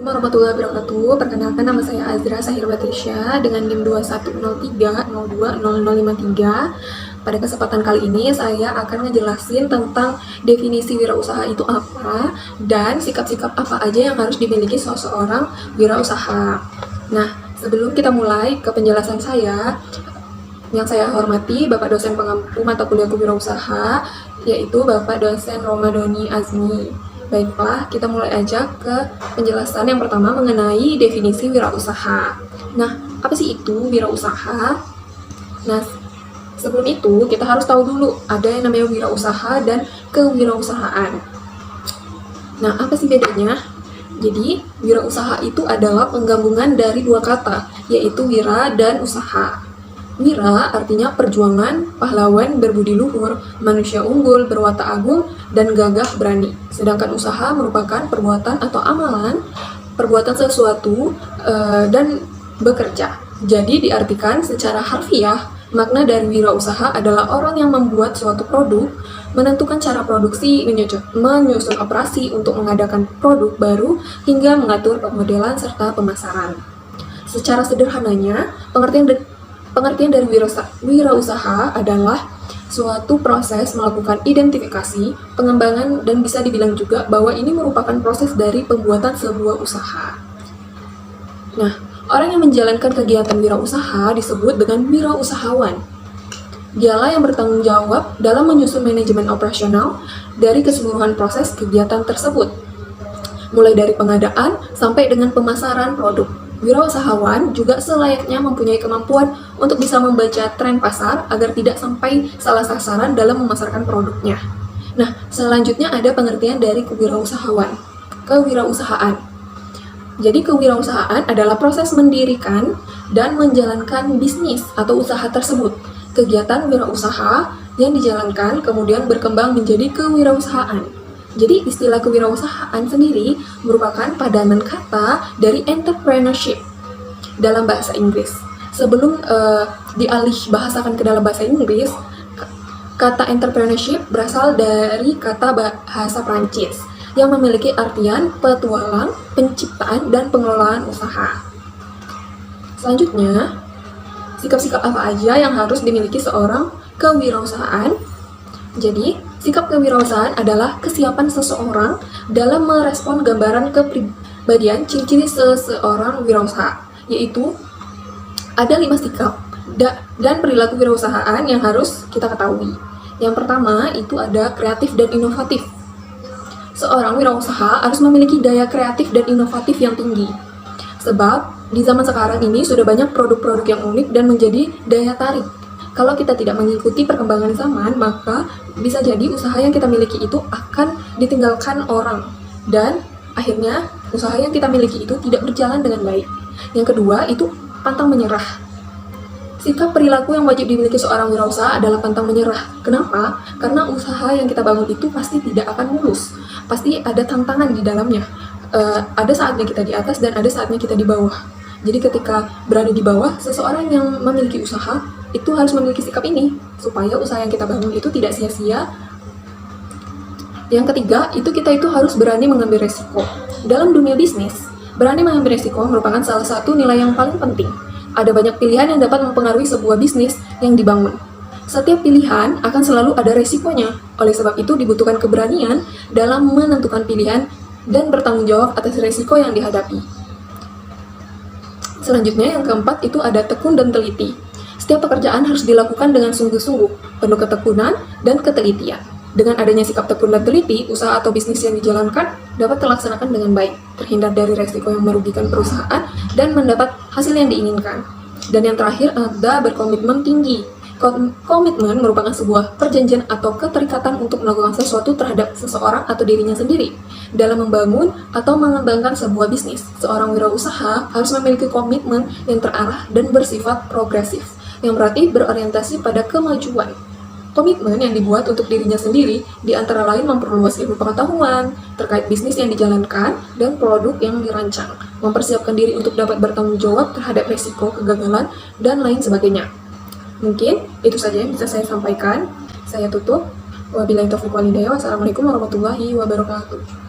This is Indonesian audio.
warahmatullahi wabarakatuh. Perkenalkan, nama saya Azra Sahir Batrisya dengan NIM 2103020053. Pada kesempatan kali ini saya akan ngejelasin tentang definisi wirausaha itu apa dan sikap-sikap apa aja yang harus dimiliki seseorang wirausaha. Nah, sebelum kita mulai ke penjelasan saya, yang saya hormati Bapak dosen pengampu mata kuliah kewirausaha, yaitu Bapak dosen Romadhoni Azmi. Baiklah, kita mulai aja ke penjelasan yang pertama mengenai definisi wirausaha. Nah, apa sih itu wirausaha? Nah, sebelum itu kita harus tahu dulu ada yang namanya wirausaha dan kewirausahaan. Nah, apa sih bedanya? Jadi, wirausaha itu adalah penggabungan dari dua kata, yaitu wira dan usaha. Wira artinya perjuangan, pahlawan, berbudi luhur, manusia unggul, berwatak agung, dan gagah berani. Sedangkan usaha merupakan perbuatan atau amalan, perbuatan sesuatu, dan bekerja. Jadi diartikan secara harfiah, makna dari wirausaha adalah orang yang membuat suatu produk, menentukan cara produksi, menyusun operasi untuk mengadakan produk baru, hingga mengatur pemodelan serta pemasaran. Secara sederhananya, pengertian dari wirausaha adalah suatu proses melakukan identifikasi, pengembangan, dan bisa dibilang juga bahwa ini merupakan proses dari pembuatan sebuah usaha. Nah, orang yang menjalankan kegiatan wirausaha disebut dengan wirausahawan. Dialah yang bertanggung jawab dalam menyusun manajemen operasional dari keseluruhan proses kegiatan tersebut, mulai dari pengadaan sampai dengan pemasaran produk. Wirausahawan juga selayaknya mempunyai kemampuan untuk bisa membaca tren pasar agar tidak sampai salah sasaran dalam memasarkan produknya. Nah, selanjutnya ada pengertian dari kewirausahaan. Jadi, kewirausahaan adalah proses mendirikan dan menjalankan bisnis atau usaha tersebut. Kegiatan wirausaha yang dijalankan kemudian berkembang menjadi kewirausahaan. Jadi, istilah kewirausahaan sendiri merupakan padanan kata dari entrepreneurship dalam bahasa Inggris. Sebelum dialih bahasakan ke dalam bahasa Inggris, kata entrepreneurship berasal dari kata bahasa Prancis yang memiliki artian petualang, penciptaan, dan pengelolaan usaha. Selanjutnya, sikap-sikap apa aja yang harus dimiliki seorang kewirausahaan? Jadi, sikap kewirausahaan adalah kesiapan seseorang dalam merespon gambaran kepribadian ciri-ciri seseorang wirausaha, yaitu ada 5 sikap dan perilaku wirausahaan yang harus kita ketahui. Yang pertama itu ada kreatif dan inovatif. Seorang wirausaha harus memiliki daya kreatif dan inovatif yang tinggi. Sebab di zaman sekarang ini sudah banyak produk-produk yang unik dan menjadi daya tarik. Kalau kita tidak mengikuti perkembangan zaman, maka bisa jadi usaha yang kita miliki itu akan ditinggalkan orang. Dan akhirnya usaha yang kita miliki itu tidak berjalan dengan baik. Yang kedua itu pantang menyerah. Sikap perilaku yang wajib dimiliki seorang wirausaha adalah pantang menyerah. Kenapa? Karena usaha yang kita bangun itu pasti tidak akan mulus. Pasti ada tantangan di dalamnya. Ada saatnya kita di atas dan ada saatnya kita di bawah. Jadi ketika berada di bawah, seseorang yang memiliki usaha itu harus memiliki sikap ini supaya usaha yang kita bangun itu tidak sia-sia. Yang ketiga, kita harus berani mengambil resiko. Dalam dunia bisnis, berani mengambil resiko merupakan salah satu nilai yang paling penting. Ada banyak pilihan yang dapat mempengaruhi sebuah bisnis yang dibangun. Setiap pilihan akan selalu ada resikonya. Oleh sebab itu dibutuhkan keberanian dalam menentukan pilihan dan bertanggung jawab atas resiko yang dihadapi. Selanjutnya yang keempat itu ada tekun dan teliti. Setiap pekerjaan harus dilakukan dengan sungguh-sungguh, penuh ketekunan dan ketelitian. Dengan adanya sikap tekun dan teliti, usaha atau bisnis yang dijalankan dapat terlaksanakan dengan baik, terhindar dari resiko yang merugikan perusahaan, dan mendapat hasil yang diinginkan. Dan yang terakhir ada berkomitmen tinggi. Komitmen merupakan sebuah perjanjian atau keterikatan untuk melakukan sesuatu terhadap seseorang atau dirinya sendiri. Dalam membangun atau mengembangkan sebuah bisnis, seorang wirausaha harus memiliki komitmen yang terarah dan bersifat progresif, yang berarti berorientasi pada kemajuan. Komitmen yang dibuat untuk dirinya sendiri, di antara lain memperluas ilmu pengetahuan terkait bisnis yang dijalankan dan produk yang dirancang, mempersiapkan diri untuk dapat bertanggung jawab terhadap resiko kegagalan, dan lain sebagainya. Mungkin itu saja yang bisa saya sampaikan. Saya tutup. Wabillahi taufiq wal hidayah. Wassalamualaikum warahmatullahi wabarakatuh.